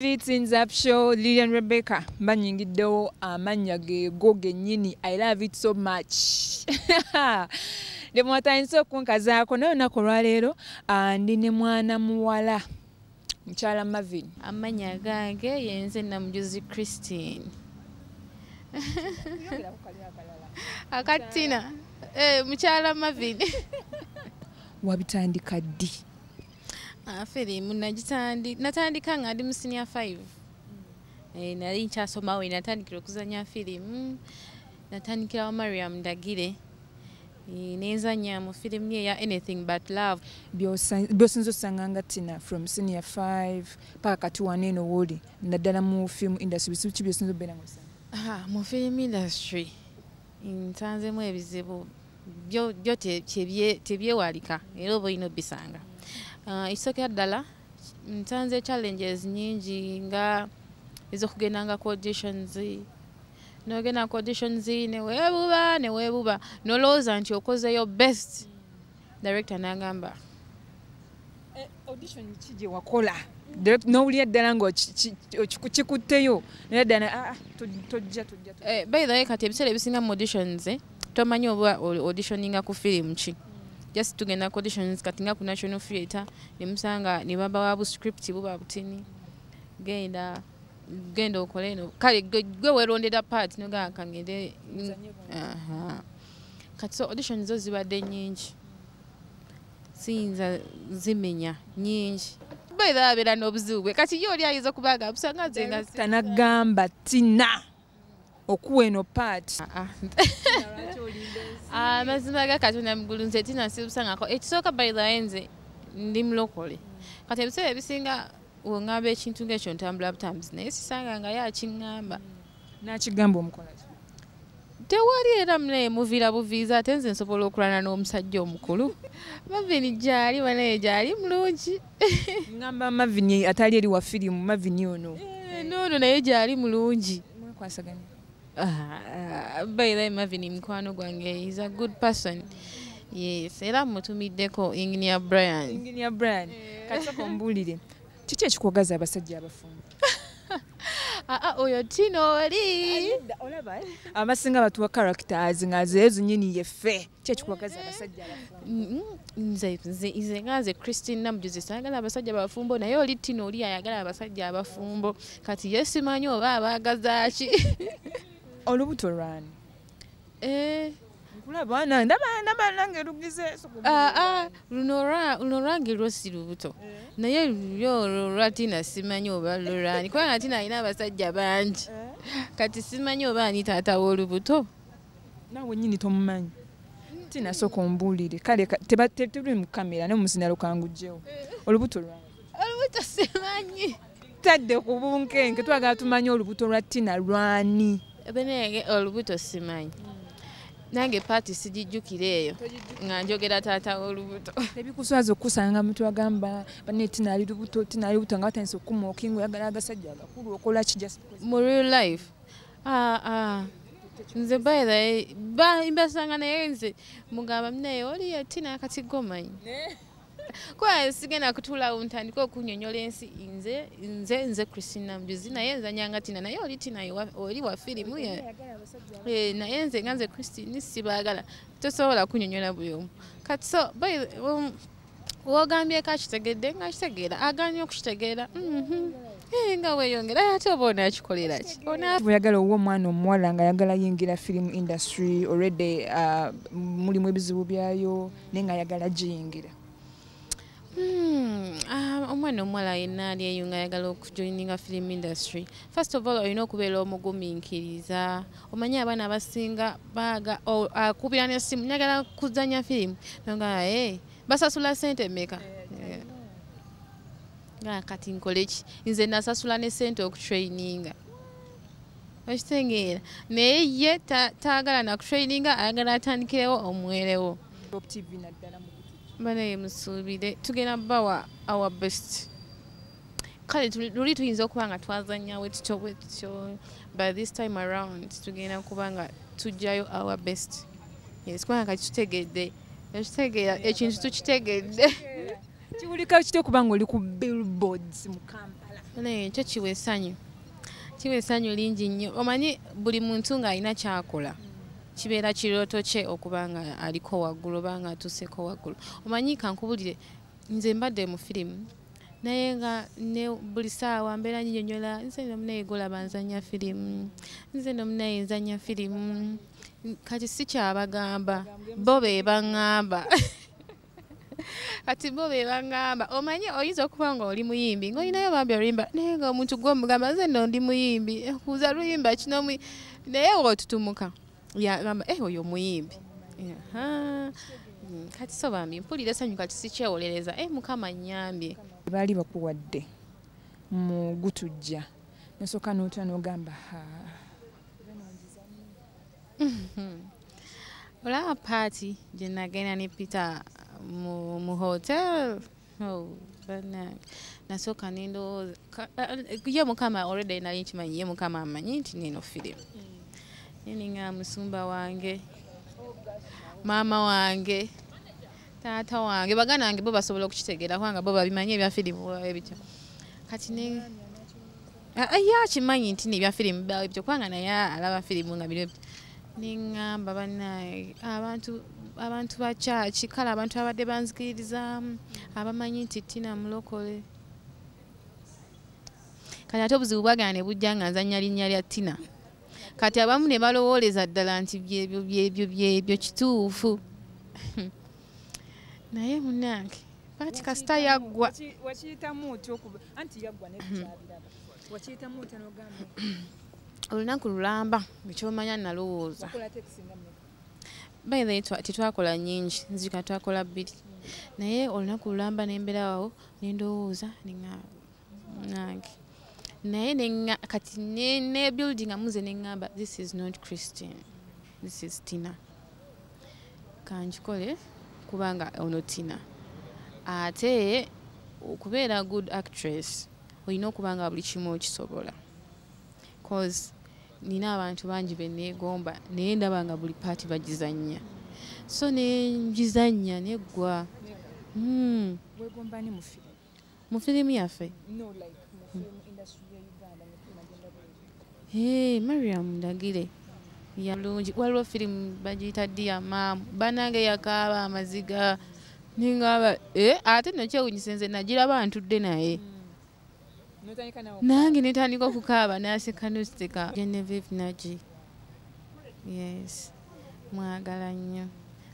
It's up show Lilian Rebecca banyingiddewo amannya geego gennyini. I love it so much. De mwatandise okunkazaako naye olunaku olwaleero ndi ne mwana muwala mukyala Marvin. Amannya gange yenze Namujuzi Christine. Akatina mukyala Marvin. Wabitandika ddi? Firimu natandika nga ndi mu senior 5. Nali nkyasomawo natandikira okuzannya firimu. Natandikira wa Mariam Ndagire. Nenzannya mu firimu ya Anything But Love. Byosinza osanga nga Tina from senior 5 paka kati waneeno woli naddala mu film industry biki byosinza obeera ng'osanga? Mu film industry nsanzemu ebizibu byo tebyewalika era oba olina obisanga. Isokera ddala nsanze challenges nyingi nga ez'okugenda ku auditions. N'ogenda ku auditions neweebuba nolowooza nti okozeyo best. Director n'agamba audition ki gye wakola n'owulira ddala ng'okikutteyo naye ddala tojja. By the way kati ebiseera ebisinga mu auditions tomanyi oba auditioninga ku firimu ki. Just tugenda ku auditions kati nga ku National Theatre ne musanga ne babawa bu script buba butini. Genda okole eno kale gwe weerondera part nogaa kangende. Kati so auditions zo zibadde nnyingi. Siyinza zimenya nnyingi. Baira abeera n'obuzibu bwe kati yo oli ayinza okubaga busanga zenga tanagamba Tina okuwa eno part. Mazima ga Katonda mugulunze Tina sibusangako ekisooka by the way ndi mulokole. Kati ebiseera ebisinga wongamba ekintu ng'ekyo ntambula butambuzi naye sisanga nga yakiŋŋamba. N'akigamba omukola ki? Tewali era munaye muviira buviiza ate nze nsobola okulwana n'omusajja omukulu. Marvin gyali banaye gyali mulungi. Ngamba Marvin atali eri wa firimu Marvin ono. Noono naye gyali mulungi. Mwakwasaganya? By the way Marvin mukwano gwange is a good person. Yes, era mutumiddeko Engineer Brian. Kati sooka ombuulire kiki ekikuwagaza abasajja abafumbo? Oyo Tino oli. Abasinga batuwa characters nga zeezo nnyini yeffe. Kiki ekikuwagaza abasajja abafumbo? Nze ngaze Christine Namujuzi saagala abasajja abafumbo naye oli Tino oli ayagala abasajja abafumbo. Kati ye simanyi oba abaagaza ki. Olubuto lwani? Nkulaba ndaba nange lugize. Luno lwange lwo si lubuto. Naye yo lwa Tina simanyi oba lulani. Kubanga Tina alina abasajja bangi. Kati simanyi oba ani taata w'olubuto. Naawe nnyini tomumanyi. Tina sooka ombuulire. Kale tebuli mu kamera ne muzina lukangujjewo. Olubuto lwani? Olubuto simanyi. Tadde ku bunkenke twagala tumanyi olubuto lwa Tina lwani. Benege olubuto simanyi. Nange party sijijjukira eyo nga njogera taata w'olubuto. Ebikuswaza okusanga muntu agamba banne Tina ali lubuto nga batandise okukuma okingo yagala agasajja agakulu okola ki just mu real life. Nze by the way mbasanga naye nze mugamba munaye oli Tina kati gomanyi. Kwa sigenda kutuulawo ntandika okunnyonnyola ensi nze Christine Namujuzi naye nzanyanga Tina naye oli Tina oli wa firimu naye nze nga nze Christine sibaagala tosobola kunnyonnyola buli omu. Kati so wogambye kakitegedde nga kitegeera aganya okukitegeera nga weeyongera ate oba onaakikolera ki? Oyagala owa omwana omuwala nga ayagala yingira film industry already mulimu ebizibu byayo naye nga ayagala giyingira. Omwana omuwala yenna ali eyo nga ayagala okujoininga film industry. First of all olina okubeera omugumiikiriza. Omanyi abaana abasinga akubira n'essimu njagala kuzannya firimu nga basasula ssente mmeka? Nga kati nkole ki? Nze nasasula ne ssente okutraininga. Okitegeera naye ye taagala nakutraininga ayagala atandikirewo omwerewo. Banaye musuubire tugenda bawa our best. Kale luli tuyinza okuba nga twazannyawo tutyo by this time around tugenda kuba nga tujjayo our best. Yes, kubanga kati tutegedde ekintu tukitegedde. Kiwulika kityo kubanga oli ku billboards mu Kampala. Ekyo kiwa essanyu. Kiwa essanyu lingi nnyo. Omanyi buli muntu ng'alina kyakola. Kibeera kirooto kye okuba nga aliko waggulu oba nga atuuseko waggulu. Omanyi kankubulire nze mbadde mu firimu naye nga ne buli ssaawa mbeera nnyonnyola nze nomunaye golaba nzannya firimu, nze nomunaye nzannya firimu. Kati si kyabagamba bo be baŋŋamba. Kati bo be baŋŋamba. Omanyi oyinza okuba nga oli muyimbi ng'olinayo bambi oluyimba naye nga omuntu gw'omugamba nze nno ndi muyimbi kuza luyimba kino naye w'otutumuka yagamba oyo muyimbi. Kati so bambi mpulira essanyu kati sikyewolereza Mukama nnyambye. Baali bakuwadde mu gutujja nosooka n'otya n'ogamba olaba paati gye nagenda ne Peter mu hotel nasooka nendowooza ye Mukama already nali nkimanyi ye Mukama amanyi nti nino firimu neninga musumba wange maama wange taata wange baganda wange bo basobola okukitegeera kubanga bo babimanyi ebya firimu ebityo kati akimanyi nti nebya firimu bawe ebyo kubanga naye alaba firimu nga biro neŋŋamba bannaye abantu ba kyaki kale abantu abadde banzikiririzaamu abamanyi nti Tina mulokole kati ate obuzibu bwagana ne bujja nga nzannya linnya lya Tina kati abamu ne balowooleza ddala nti byebyo kituufu naye munnange kati kasita yaggwa wakiyitamu otya anti yaggwa nebikyabiraba wakiyitamu otya n'ogamba olunaku lulamba ekyomanya nalowooza baithe tetwakola nnyingi nzika twakola 2 naye olunaku lulamba nembeerawo nendowooza nange naye kati ne building amuze neŋŋamba this is not Christian, this is Tina kanjikole kubanga ono Tina ate okubeera good actress olina okubanga buli kimu okisobola cause nina abantu bangi beneegomba naye ndaba nga buli paati bagizannya so negizannya neggwa wegombani mu firimu yaffe Mariam Ndagire yalungi waliwo firimu bagiyita Dear Mom banange yakaaba amaziga ningaba ate nno kyewunyisa nze nagiraba ntudde naye nange netandika okukaaba naseka noseka Genevieve Naji yes mwagala nnyo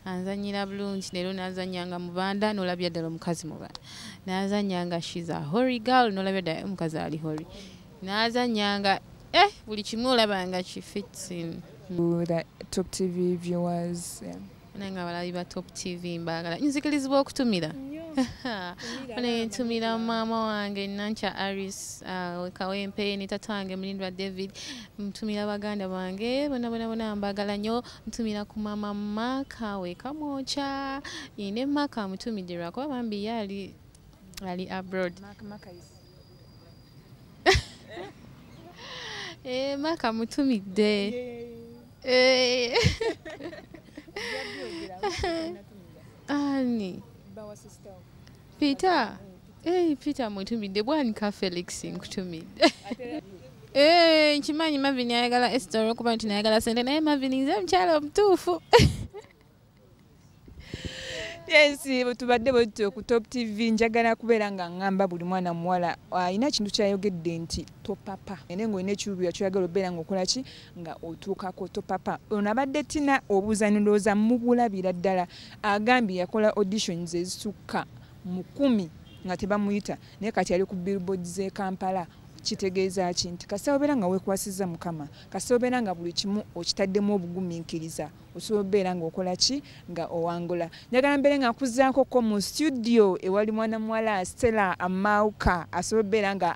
anzanyira bulungi leero nazanyanga mu banda nolabya ddala omukazi mu banda nazanyanga she's a holy girl nolabya ddala omukazi ali holy nazanyanga buli kimu olabanga ki fits in the Top TV viewers nanga balabi ba Top TV mbagala nzikirizibwa okutumira ntumira maama wange Nancha Aris Kawempe ne tata wange Mulindwa David ntumira baganda bange bona mbagala nnyo ntumira ku mama Makawe Kamwocha ine Maka mutumidirwa kuba bambi yali abroad Maka mutumidde ani Peter Peter mutumidde bwanika Felix nkutumidde nkimanyi Marvin ayagala Esther okuba nti nayagala sente naye Marvin nze mukyala omutuufu yes tubadde bwetyo ku Top TV njagala kubeera nga ngamba buli mwana muwala alina kintu kyayogedde nti topapa ene ng'olina ekiruubirirwa kyoyagala obeera ng'okola ki nga otuukako topapa ono abadde Tina obuuza nendowooza mubulabira ddala agambye yakola auditions ezisukka mu 10 nga tebamuyita naye kati ali ku billboards z'e Kampala kitegeeza ki nti kasita obeera nga weekwasizza Mukama kasita obeera nga buli kimu okitaddemu obugumiikiriza osobola obeera ng'okola ki nga owangula njagala mbeere nga nkuzaakoko mu studio ewali mwana muwala Stella Amauka asobola obeera nga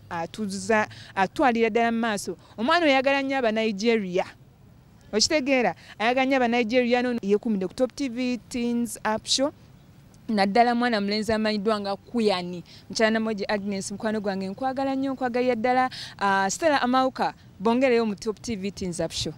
atwalira ddala mu maaso omwana oyagala nnyo Abanigeria okitegeera ayagala nnyo Abanigeria nono yeekumidde ku Top TV Teens Up Show naddala mwana mulenzi amanyiddwa nga Kuyani mukyala Namoje Agnes mukwano gwange nkwagala nnyo nkwagalira ddala Stella Amauka bongereyo mu Top TV Teens Up Show.